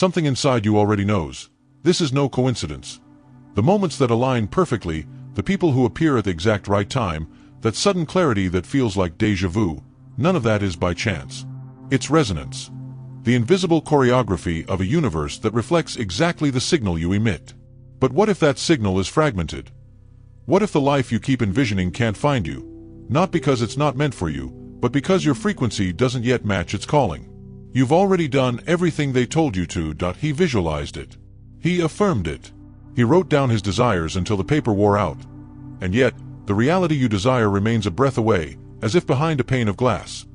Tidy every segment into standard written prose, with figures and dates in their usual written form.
Something inside you already knows. This is no coincidence. The moments that align perfectly, the people who appear at the exact right time, that sudden clarity that feels like déjà vu, none of that is by chance. It's resonance. The invisible choreography of a universe that reflects exactly the signal you emit. But what if that signal is fragmented? What if the life you keep envisioning can't find you? Not because it's not meant for you, but because your frequency doesn't yet match its calling. You've already done everything they told you to. He visualized it. He affirmed it. He wrote down his desires until the paper wore out. And yet, the reality you desire remains a breath away, as if behind a pane of glass.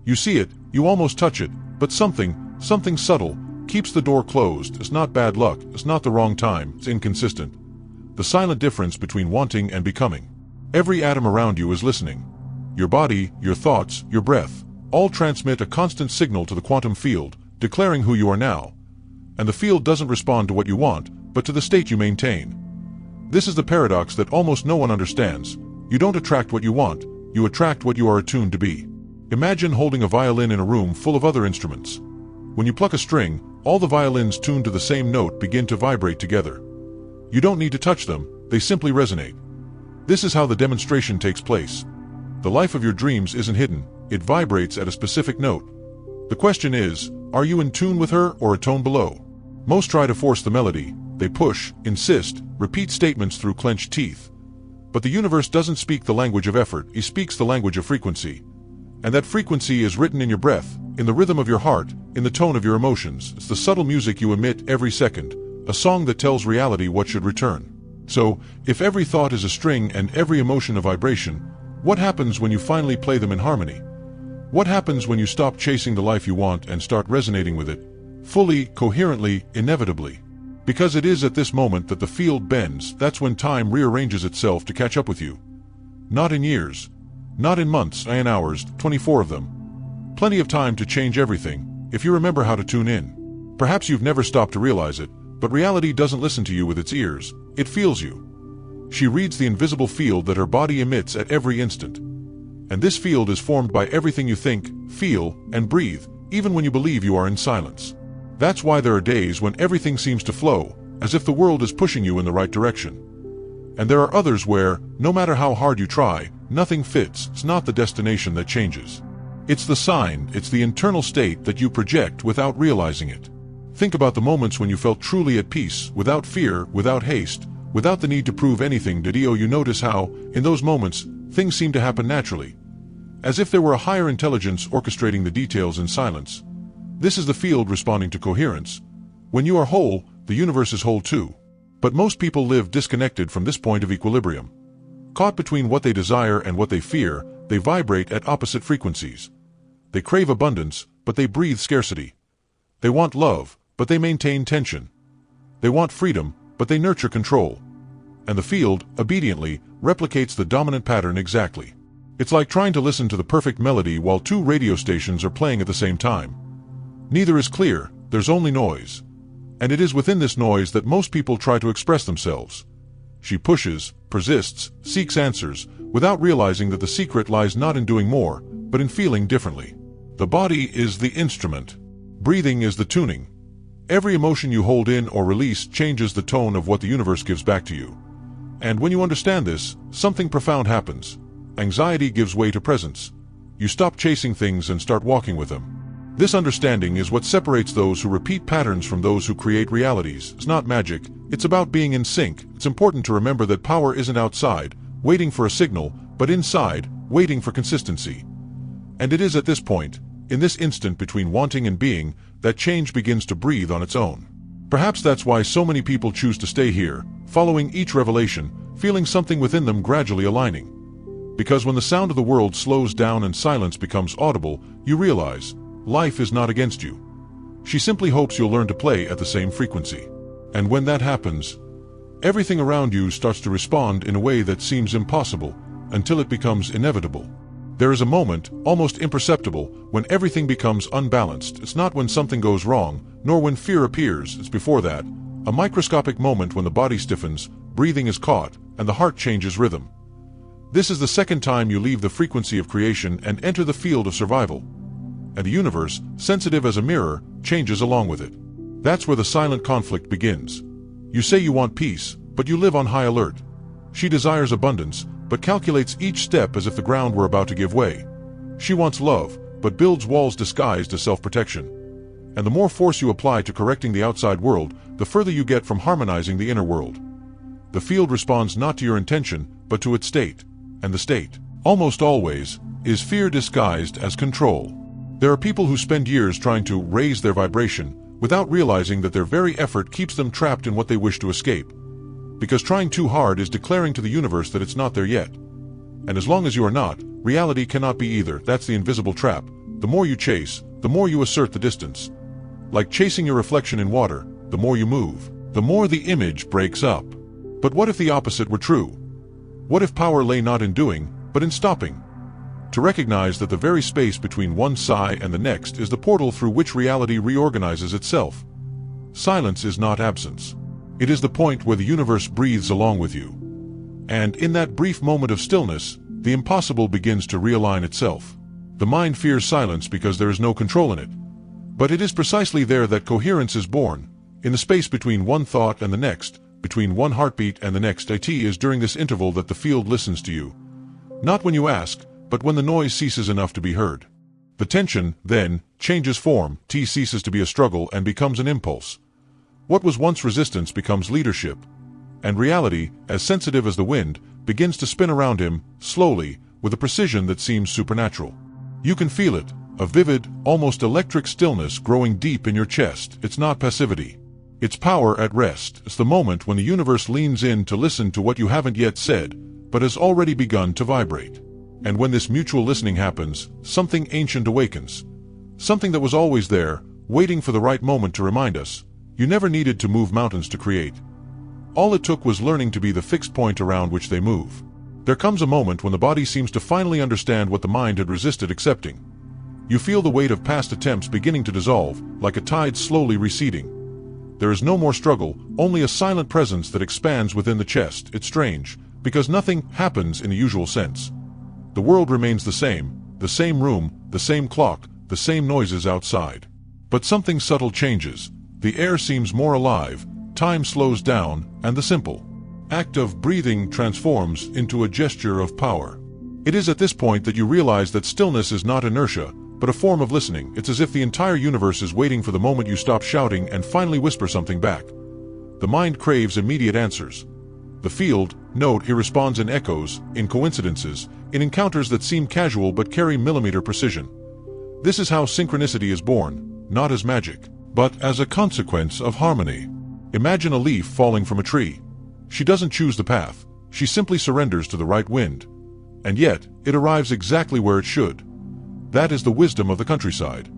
You see it, you almost touch it, but something subtle, keeps the door closed. It's not bad luck, it's not the wrong time, it's inconsistent. The silent difference between wanting and becoming. Every atom around you is listening. Your body, your thoughts, your breath, all transmit a constant signal to the quantum field, declaring who you are now. And the field doesn't respond to what you want, but to the state you maintain. This is the paradox that almost no one understands. You don't attract what you want, you attract what you are attuned to be. Imagine holding a violin in a room full of other instruments. When you pluck a string, all the violins tuned to the same note begin to vibrate together. You don't need to touch them, they simply resonate. This is how the demonstration takes place. The life of your dreams isn't hidden, it vibrates at a specific note. The question is, are you in tune with her or a tone below? Most try to force the melody, they push, insist, repeat statements through clenched teeth. But the universe doesn't speak the language of effort, it speaks the language of frequency. And that frequency is written in your breath, in the rhythm of your heart, in the tone of your emotions. It's the subtle music you emit every second, a song that tells reality what should return. So, if every thought is a string and every emotion a vibration, what happens when you finally play them in harmony? What happens when you stop chasing the life you want and start resonating with it? Fully, coherently, inevitably. Because it is at this moment that the field bends, that's when time rearranges itself to catch up with you. Not in years. Not in months, in hours, 24 of them. Plenty of time to change everything, if you remember how to tune in. Perhaps you've never stopped to realize it, but reality doesn't listen to you with its ears, it feels you. She reads the invisible field that her body emits at every instant. And this field is formed by everything you think, feel, and breathe, even when you believe you are in silence. That's why there are days when everything seems to flow, as if the world is pushing you in the right direction. And there are others where, no matter how hard you try, nothing fits. It's not the destination that changes. It's the sign, it's the internal state that you project without realizing it. Think about the moments when you felt truly at peace, without fear, without haste, without the need to prove anything. You notice how, in those moments, things seem to happen naturally. As if there were a higher intelligence orchestrating the details in silence. This is the field responding to coherence. When you are whole, the universe is whole too. But most people live disconnected from this point of equilibrium. Caught between what they desire and what they fear, they vibrate at opposite frequencies. They crave abundance, but they breathe scarcity. They want love, but they maintain tension. They want freedom, but they nurture control. And the field, obediently, replicates the dominant pattern exactly. It's like trying to listen to the perfect melody while two radio stations are playing at the same time. Neither is clear, there's only noise. And it is within this noise that most people try to express themselves. She pushes, persists, seeks answers, without realizing that the secret lies not in doing more, but in feeling differently. The body is the instrument. Breathing is the tuning. Every emotion you hold in or release changes the tone of what the universe gives back to you. And when you understand this, something profound happens. Anxiety gives way to presence. You stop chasing things and start walking with them. This understanding is what separates those who repeat patterns from those who create realities. It's not magic, it's about being in sync. It's important to remember that power isn't outside, waiting for a signal, but inside, waiting for consistency. And it is at this point, in this instant between wanting and being, that change begins to breathe on its own. Perhaps that's why so many people choose to stay here, following each revelation, feeling something within them gradually aligning. Because when the sound of the world slows down and silence becomes audible, you realize, life is not against you. She simply hopes you'll learn to play at the same frequency. And when that happens, everything around you starts to respond in a way that seems impossible, until it becomes inevitable. There is a moment, almost imperceptible, when everything becomes unbalanced. It's not when something goes wrong, nor when fear appears, it's before that. A microscopic moment when the body stiffens, breathing is caught, and the heart changes rhythm. This is the second time you leave the frequency of creation and enter the field of survival. And the universe, sensitive as a mirror, changes along with it. That's where the silent conflict begins. You say you want peace, but you live on high alert. She desires abundance, but calculates each step as if the ground were about to give way. She wants love, but builds walls disguised as self-protection. And the more force you apply to correcting the outside world, the further you get from harmonizing the inner world. The field responds not to your intention, but to its state. And the state, almost always, is fear disguised as control. There are people who spend years trying to raise their vibration, without realizing that their very effort keeps them trapped in what they wish to escape. Because trying too hard is declaring to the universe that it's not there yet. And as long as you are not, reality cannot be either. That's the invisible trap. The more you chase, the more you assert the distance. Like chasing your reflection in water, the more you move, the more the image breaks up. But what if the opposite were true? What if power lay not in doing, but in stopping? To recognize that the very space between one sigh and the next is the portal through which reality reorganizes itself. Silence is not absence. It is the point where the universe breathes along with you. And in that brief moment of stillness, the impossible begins to realign itself. The mind fears silence because there is no control in it. But it is precisely there that coherence is born, in the space between one thought and the next, between one heartbeat and the next. It is during this interval that the field listens to you. Not when you ask, but when the noise ceases enough to be heard. The tension, then, changes form. Ceases to be a struggle and becomes an impulse. What was once resistance becomes leadership. And reality, as sensitive as the wind, begins to spin around him, slowly, with a precision that seems supernatural. You can feel it, a vivid, almost electric stillness growing deep in your chest. It's not passivity. It's power at rest. It's the moment when the universe leans in to listen to what you haven't yet said, but has already begun to vibrate. And when this mutual listening happens, something ancient awakens. Something that was always there, waiting for the right moment to remind us. You never needed to move mountains to create. All it took was learning to be the fixed point around which they move. There comes a moment when the body seems to finally understand what the mind had resisted accepting. You feel the weight of past attempts beginning to dissolve, like a tide slowly receding. There is no more struggle, only a silent presence that expands within the chest. It's strange, because nothing happens in the usual sense. The world remains the same room, the same clock, the same noises outside. But something subtle changes. The air seems more alive, time slows down, and the simple act of breathing transforms into a gesture of power. It is at this point that you realize that stillness is not inertia, but a form of listening. It's as if the entire universe is waiting for the moment you stop shouting and finally whisper something back. The mind craves immediate answers. The field, note, it responds in echoes, in coincidences, in encounters that seem casual but carry millimeter precision. This is how synchronicity is born, not as magic, but as a consequence of harmony. Imagine a leaf falling from a tree. She doesn't choose the path, she simply surrenders to the right wind. And yet, it arrives exactly where it should. That is the wisdom of the countryside.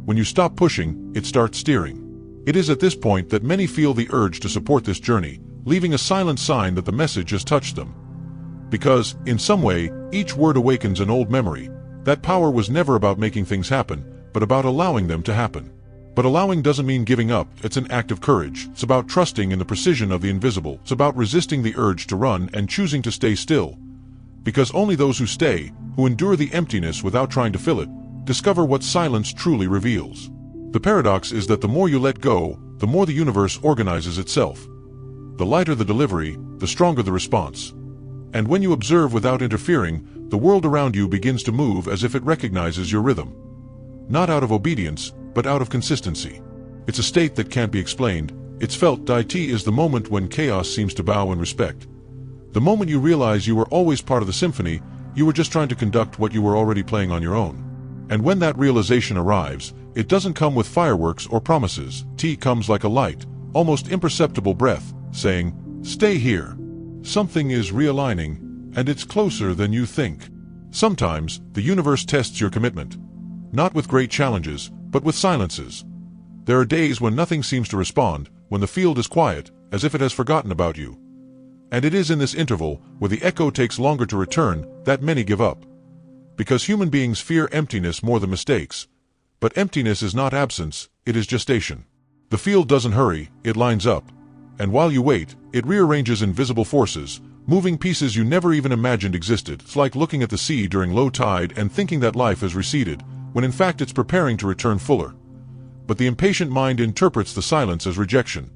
When you stop pushing, it starts steering. It is at this point that many feel the urge to support this journey, leaving a silent sign that the message has touched them. Because, in some way, each word awakens an old memory. That power was never about making things happen, but about allowing them to happen. But allowing doesn't mean giving up. It's an act of courage. It's about trusting in the precision of the invisible. It's about resisting the urge to run and choosing to stay still. Because only those who stay, who endure the emptiness without trying to fill it, discover what silence truly reveals. The paradox is that the more you let go, the more the universe organizes itself. The lighter the delivery, the stronger the response. And when you observe without interfering, the world around you begins to move as if it recognizes your rhythm. Not out of obedience, but out of consistency. It's a state that can't be explained. It's felt. It is the moment when chaos seems to bow in respect. The moment you realize you were always part of the symphony, you were just trying to conduct what you were already playing on your own. And when that realization arrives, it doesn't come with fireworks or promises. It comes like a light, almost imperceptible breath, saying, "Stay here. Something is realigning, and it's closer than you think." Sometimes, the universe tests your commitment. Not with great challenges, but with silences. There are days when nothing seems to respond, when the field is quiet, as if it has forgotten about you. And it is in this interval, where the echo takes longer to return, that many give up. Because human beings fear emptiness more than mistakes. But emptiness is not absence, it is gestation. The field doesn't hurry, it lines up. And while you wait, it rearranges invisible forces, moving pieces you never even imagined existed. It's like looking at the sea during low tide and thinking that life has receded, when in fact it's preparing to return fuller. But the impatient mind interprets the silence as rejection.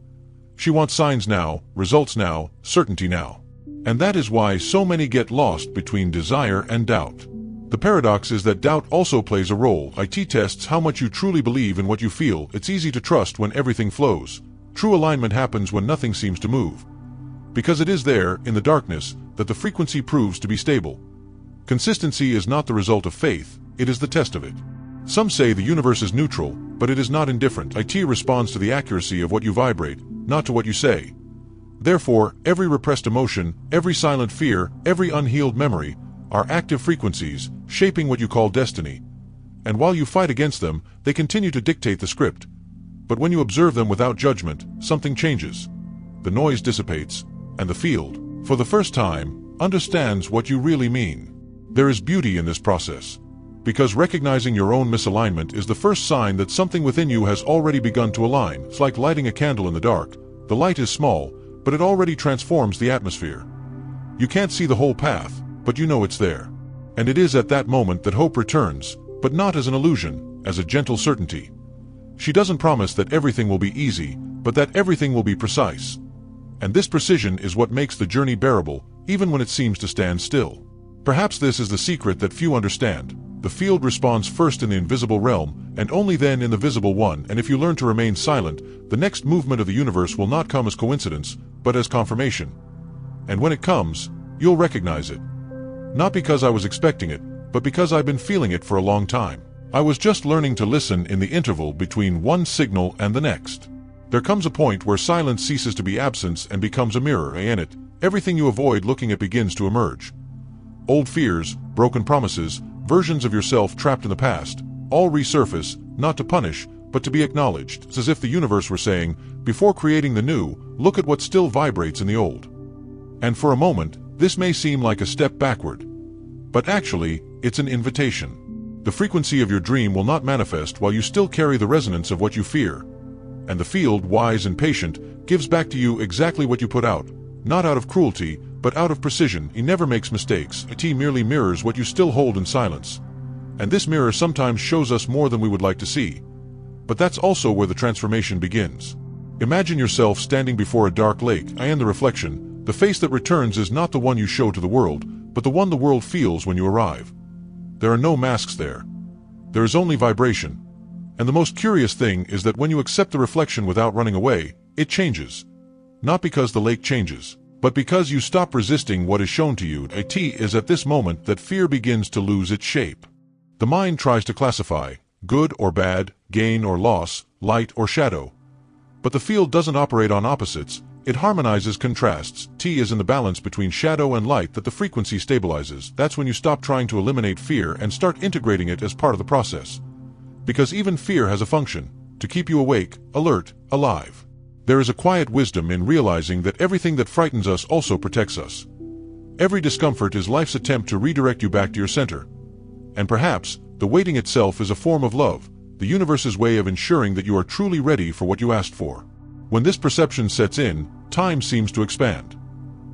She wants signs now, results now, certainty now. And that is why so many get lost between desire and doubt. The paradox is that doubt also plays a role. It tests how much you truly believe in what you feel. It's easy to trust when everything flows. True alignment happens when nothing seems to move. Because it is there, in the darkness, that the frequency proves to be stable. Consistency is not the result of faith, it is the test of it. Some say the universe is neutral, but it is not indifferent. It responds to the accuracy of what you vibrate, not to what you say. Therefore, every repressed emotion, every silent fear, every unhealed memory, are active frequencies, shaping what you call destiny. And while you fight against them, they continue to dictate the script. But when you observe them without judgment, something changes. The noise dissipates, and the field, for the first time, understands what you really mean. There is beauty in this process. Because recognizing your own misalignment is the first sign that something within you has already begun to align. It's like lighting a candle in the dark. The light is small, but it already transforms the atmosphere. You can't see the whole path, but you know it's there. And it is at that moment that hope returns, but not as an illusion, as a gentle certainty. She doesn't promise that everything will be easy, but that everything will be precise. And this precision is what makes the journey bearable, even when it seems to stand still. Perhaps this is the secret that few understand. The field responds first in the invisible realm, and only then in the visible one, and if you learn to remain silent, the next movement of the universe will not come as coincidence, but as confirmation. And when it comes, you'll recognize it. Not because I was expecting it, but because I've been feeling it for a long time. I was just learning to listen in the interval between one signal and the next. There comes a point where silence ceases to be absence and becomes a mirror, and in it, everything you avoid looking at begins to emerge. Old fears, broken promises, versions of yourself trapped in the past, all resurface, not to punish, but to be acknowledged. It's as if the universe were saying, before creating the new, look at what still vibrates in the old. And for a moment, this may seem like a step backward. But actually, it's an invitation. The frequency of your dream will not manifest while you still carry the resonance of what you fear. And the field, wise and patient, gives back to you exactly what you put out, not out of cruelty, but out of precision. He never makes mistakes. It merely mirrors what you still hold in silence. And this mirror sometimes shows us more than we would like to see. But that's also where the transformation begins. Imagine yourself standing before a dark lake, and the reflection. The face that returns is not the one you show to the world, but the one the world feels when you arrive. There are no masks there. There is only vibration. And the most curious thing is that when you accept the reflection without running away, it changes. Not because the lake changes, but because you stop resisting what is shown to you. It is at this moment that fear begins to lose its shape. The mind tries to classify, good or bad, gain or loss, light or shadow. But the field doesn't operate on opposites, it harmonizes contrasts. T is in the balance between shadow and light that the frequency stabilizes. That's when you stop trying to eliminate fear and start integrating it as part of the process. Because even fear has a function, to keep you awake, alert, alive. There is a quiet wisdom in realizing that everything that frightens us also protects us. Every discomfort is life's attempt to redirect you back to your center. And perhaps, the waiting itself is a form of love, the universe's way of ensuring that you are truly ready for what you asked for. When this perception sets in, time seems to expand.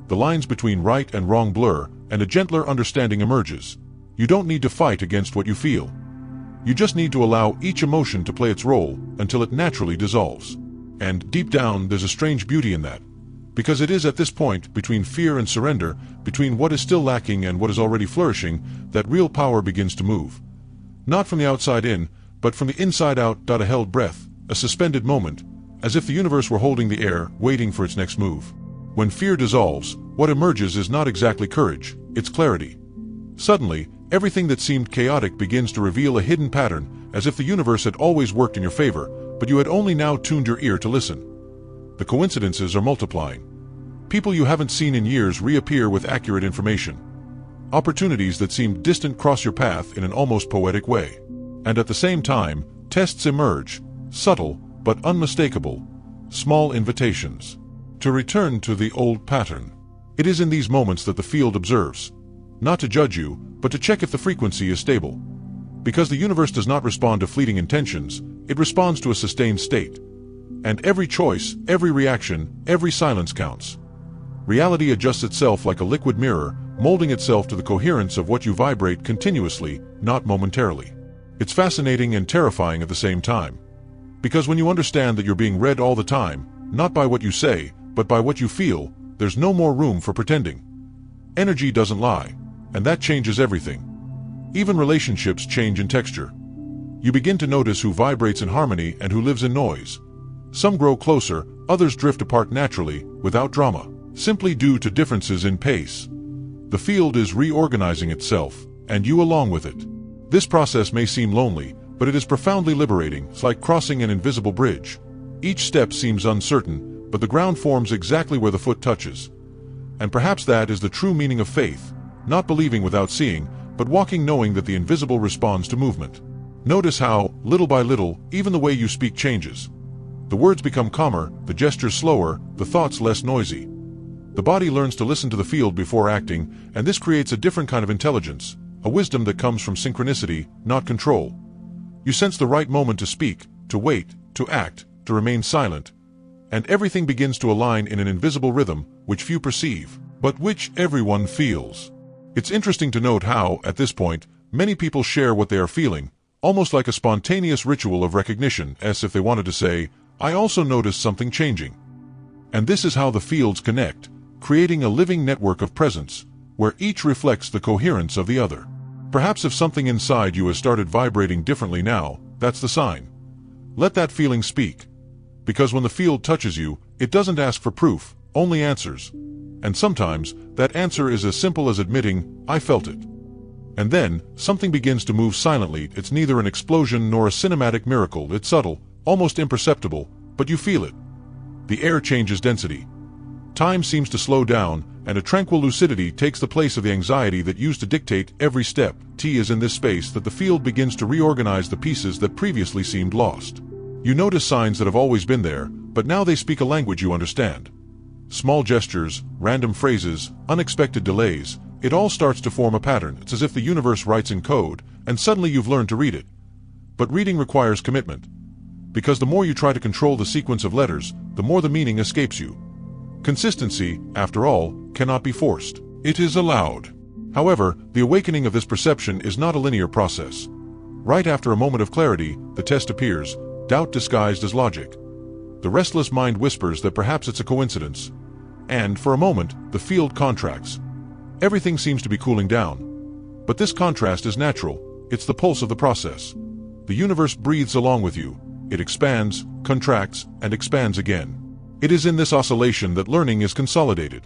The lines between right and wrong blur, and a gentler understanding emerges. You don't need to fight against what you feel. You just need to allow each emotion to play its role until it naturally dissolves. And deep down, there's a strange beauty in that. Because it is at this point, between fear and surrender, between what is still lacking and what is already flourishing, that real power begins to move. Not from the outside in, but from the inside out. A held breath, a suspended moment, as if the universe were holding the air, waiting for its next move. When fear dissolves, what emerges is not exactly courage, it's clarity. Suddenly, everything that seemed chaotic begins to reveal a hidden pattern, as if the universe had always worked in your favor, but you had only now tuned your ear to listen. The coincidences are multiplying. People you haven't seen in years reappear with accurate information. Opportunities that seemed distant cross your path in an almost poetic way. And at the same time, tests emerge, subtle, but unmistakable, small invitations. To return to the old pattern. It is in these moments that the field observes. Not to judge you, but to check if the frequency is stable. Because the universe does not respond to fleeting intentions, it responds to a sustained state. And every choice, every reaction, every silence counts. Reality adjusts itself like a liquid mirror, molding itself to the coherence of what you vibrate continuously, not momentarily. It's fascinating and terrifying at the same time. Because when you understand that you're being read all the time, not by what you say, but by what you feel, there's no more room for pretending. Energy doesn't lie, and that changes everything. Even relationships change in texture. You begin to notice who vibrates in harmony and who lives in noise. Some grow closer, others drift apart naturally, without drama, simply due to differences in pace. The field is reorganizing itself, and you along with it. This process may seem lonely, but it is profoundly liberating. It's like crossing an invisible bridge. Each step seems uncertain, but the ground forms exactly where the foot touches. And perhaps that is the true meaning of faith, not believing without seeing, but walking knowing that the invisible responds to movement. Notice how, little by little, even the way you speak changes. The words become calmer, the gestures slower, the thoughts less noisy. The body learns to listen to the field before acting, and this creates a different kind of intelligence, a wisdom that comes from synchronicity, not control. You sense the right moment to speak, to wait, to act, to remain silent, and everything begins to align in an invisible rhythm, which few perceive, but which everyone feels. It's interesting to note how, at this point, many people share what they are feeling, almost like a spontaneous ritual of recognition, as if they wanted to say, I also noticed something changing. And this is how the fields connect, creating a living network of presence, where each reflects the coherence of the other. Perhaps if something inside you has started vibrating differently now, that's the sign. Let that feeling speak. Because when the field touches you, it doesn't ask for proof, only answers. And sometimes, that answer is as simple as admitting, I felt it. And then, something begins to move silently. It's neither an explosion nor a cinematic miracle. It's subtle, almost imperceptible, but you feel it. The air changes density. Time seems to slow down, and a tranquil lucidity takes the place of the anxiety that used to dictate every step. T is in this space that the field begins to reorganize the pieces that previously seemed lost. You notice signs that have always been there, but now they speak a language you understand. Small gestures, random phrases, unexpected delays, it all starts to form a pattern. It's as if the universe writes in code, and suddenly you've learned to read it. But reading requires commitment. Because the more you try to control the sequence of letters, the more the meaning escapes you. Consistency, after all, cannot be forced. It is allowed. However, the awakening of this perception is not a linear process. Right after a moment of clarity, the test appears, doubt disguised as logic. The restless mind whispers that perhaps it's a coincidence. And, for a moment, the field contracts. Everything seems to be cooling down. But this contrast is natural. It's the pulse of the process. The universe breathes along with you. It expands, contracts, and expands again. It is in this oscillation that learning is consolidated.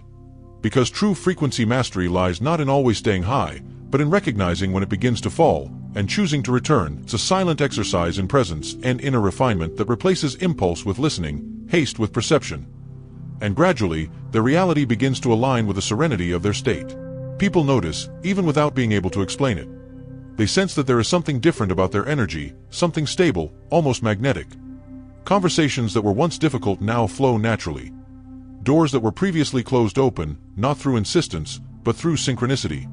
Because true frequency mastery lies not in always staying high, but in recognizing when it begins to fall, and choosing to return. It's a silent exercise in presence and inner refinement that replaces impulse with listening, haste with perception. And gradually, their reality begins to align with the serenity of their state. People notice, even without being able to explain it. They sense that there is something different about their energy, something stable, almost magnetic. Conversations that were once difficult now flow naturally. Doors that were previously closed open, not through insistence, but through synchronicity.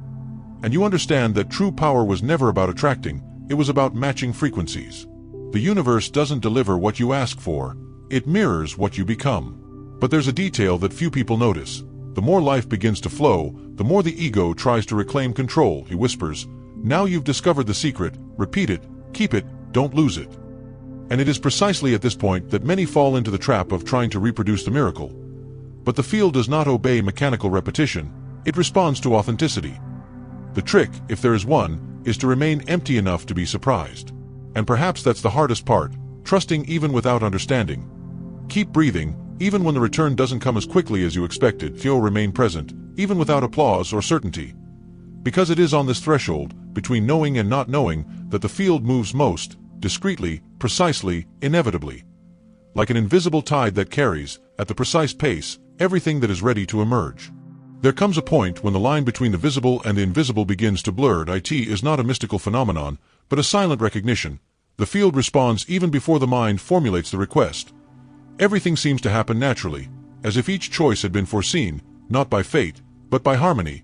And you understand that true power was never about attracting, it was about matching frequencies. The universe doesn't deliver what you ask for, it mirrors what you become. But there's a detail that few people notice. The more life begins to flow, the more the ego tries to reclaim control. He whispers, now you've discovered the secret, repeat it, keep it, don't lose it. And it is precisely at this point that many fall into the trap of trying to reproduce the miracle. But the field does not obey mechanical repetition, it responds to authenticity. The trick, if there is one, is to remain empty enough to be surprised. And perhaps that's the hardest part, trusting even without understanding. Keep breathing, even when the return doesn't come as quickly as you expected. Feel remain present, even without applause or certainty. Because it is on this threshold, between knowing and not knowing, that the field moves most, discreetly, precisely, inevitably. Like an invisible tide that carries, at the precise pace, everything that is ready to emerge. There comes a point when the line between the visible and the invisible begins to blur. It is not a mystical phenomenon, but a silent recognition. The field responds even before the mind formulates the request. Everything seems to happen naturally, as if each choice had been foreseen, not by fate, but by harmony.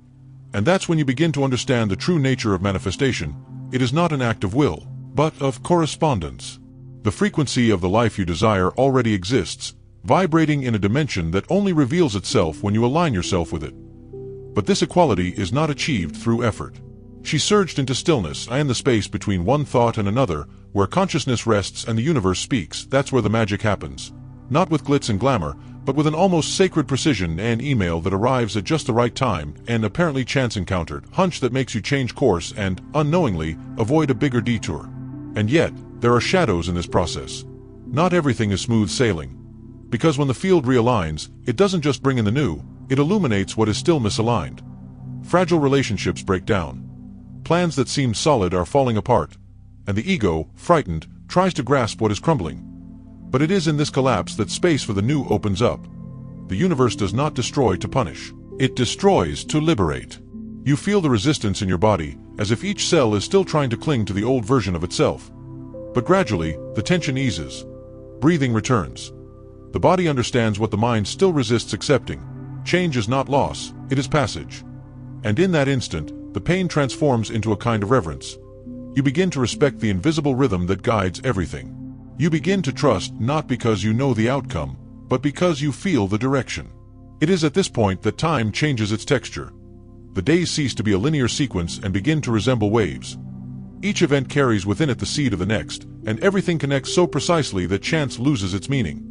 And that's when you begin to understand the true nature of manifestation. It is not an act of will, but of correspondence. The frequency of the life you desire already exists, vibrating in a dimension that only reveals itself when you align yourself with it. But this equality is not achieved through effort. She surged into stillness. I am the space between one thought and another, where consciousness rests and the universe speaks. That's where the magic happens. Not with glitz and glamour, but with an almost sacred precision. An email that arrives at just the right time, an apparently chance encounter, hunch that makes you change course and, unknowingly, avoid a bigger detour. And yet, there are shadows in this process. Not everything is smooth sailing. Because when the field realigns, it doesn't just bring in the new, it illuminates what is still misaligned. Fragile relationships break down. Plans that seemed solid are falling apart. And the ego, frightened, tries to grasp what is crumbling. But it is in this collapse that space for the new opens up. The universe does not destroy to punish. It destroys to liberate. You feel the resistance in your body, as if each cell is still trying to cling to the old version of itself. But gradually, the tension eases. Breathing returns. The body understands what the mind still resists accepting. Change is not loss, it is passage. And in that instant, the pain transforms into a kind of reverence. You begin to respect the invisible rhythm that guides everything. You begin to trust not because you know the outcome, but because you feel the direction. It is at this point that time changes its texture. The days cease to be a linear sequence and begin to resemble waves. Each event carries within it the seed of the next, and everything connects so precisely that chance loses its meaning.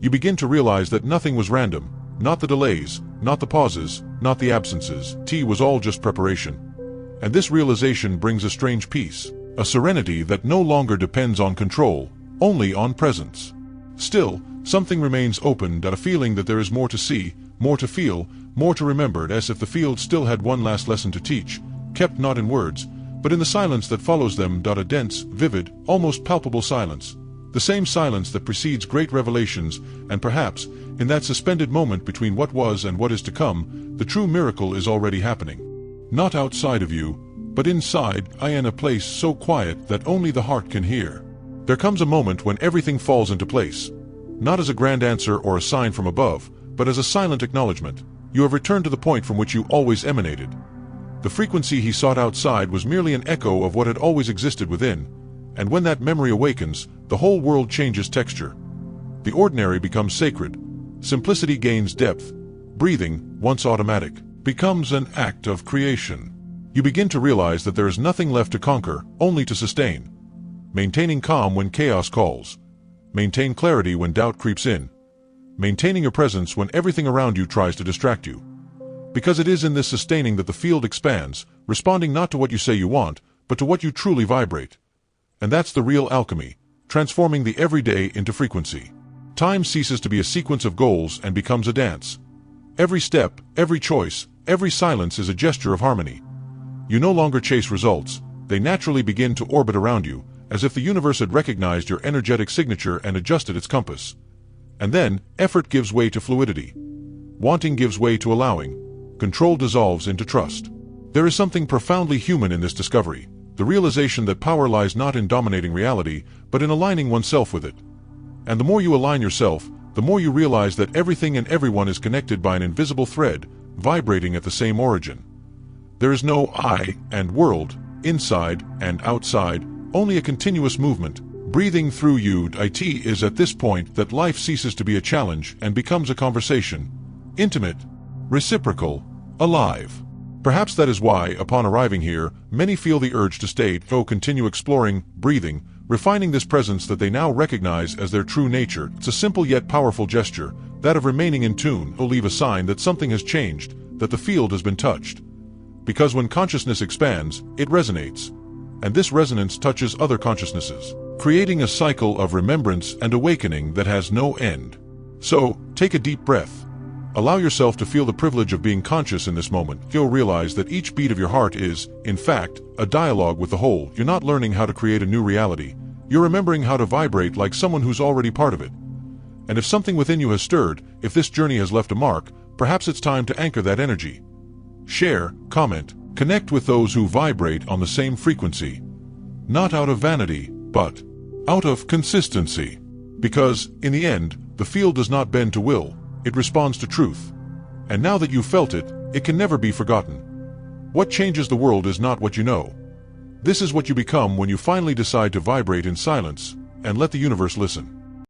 You begin to realize that nothing was random, not the delays, not the pauses, not the absences. It was all just preparation. And this realization brings a strange peace, a serenity that no longer depends on control, only on presence. Still, something remains open, a feeling that there is more to see, more to feel, more to remember, as if the field still had one last lesson to teach, kept not in words, but in the silence that follows them. A dense, vivid, almost palpable silence. The same silence that precedes great revelations, and perhaps, in that suspended moment between what was and what is to come, the true miracle is already happening. Not outside of you, but inside, in a place so quiet that only the heart can hear. There comes a moment when everything falls into place. Not as a grand answer or a sign from above, but as a silent acknowledgement. You have returned to the point from which you always emanated. The frequency he sought outside was merely an echo of what had always existed within. And when that memory awakens, the whole world changes texture. The ordinary becomes sacred. Simplicity gains depth. Breathing, once automatic, becomes an act of creation. You begin to realize that there is nothing left to conquer, only to sustain. Maintaining calm when chaos calls. Maintain clarity when doubt creeps in. Maintaining your presence when everything around you tries to distract you. Because it is in this sustaining that the field expands, responding not to what you say you want, but to what you truly vibrate. And that's the real alchemy, transforming the everyday into frequency. Time ceases to be a sequence of goals and becomes a dance. Every step, every choice, every silence is a gesture of harmony. You no longer chase results, they naturally begin to orbit around you, as if the universe had recognized your energetic signature and adjusted its compass. And then, effort gives way to fluidity. Wanting gives way to allowing. Control dissolves into trust. There is something profoundly human in this discovery, the realization that power lies not in dominating reality, but in aligning oneself with it. And the more you align yourself, the more you realize that everything and everyone is connected by an invisible thread, vibrating at the same origin. There is no I and world, inside and outside, only a continuous movement, breathing through you. It is at this point that life ceases to be a challenge and becomes a conversation. Intimate, reciprocal, alive. Perhaps that is why, upon arriving here, many feel the urge to stay, continue exploring, breathing, refining this presence that they now recognize as their true nature. It's a simple yet powerful gesture, that of remaining in tune, to leave a sign that something has changed, that the field has been touched. Because when consciousness expands, it resonates. And this resonance touches other consciousnesses, creating a cycle of remembrance and awakening that has no end. So, take a deep breath. Allow yourself to feel the privilege of being conscious in this moment. You'll realize that each beat of your heart is, in fact, a dialogue with the whole. You're not learning how to create a new reality. You're remembering how to vibrate like someone who's already part of it. And if something within you has stirred, if this journey has left a mark, perhaps it's time to anchor that energy. Share, comment, connect with those who vibrate on the same frequency. Not out of vanity, but out of consistency. Because, in the end, the field does not bend to will. It responds to truth. And now that you've felt it, it can never be forgotten. What changes the world is not what you know. This is what you become when you finally decide to vibrate in silence and let the universe listen.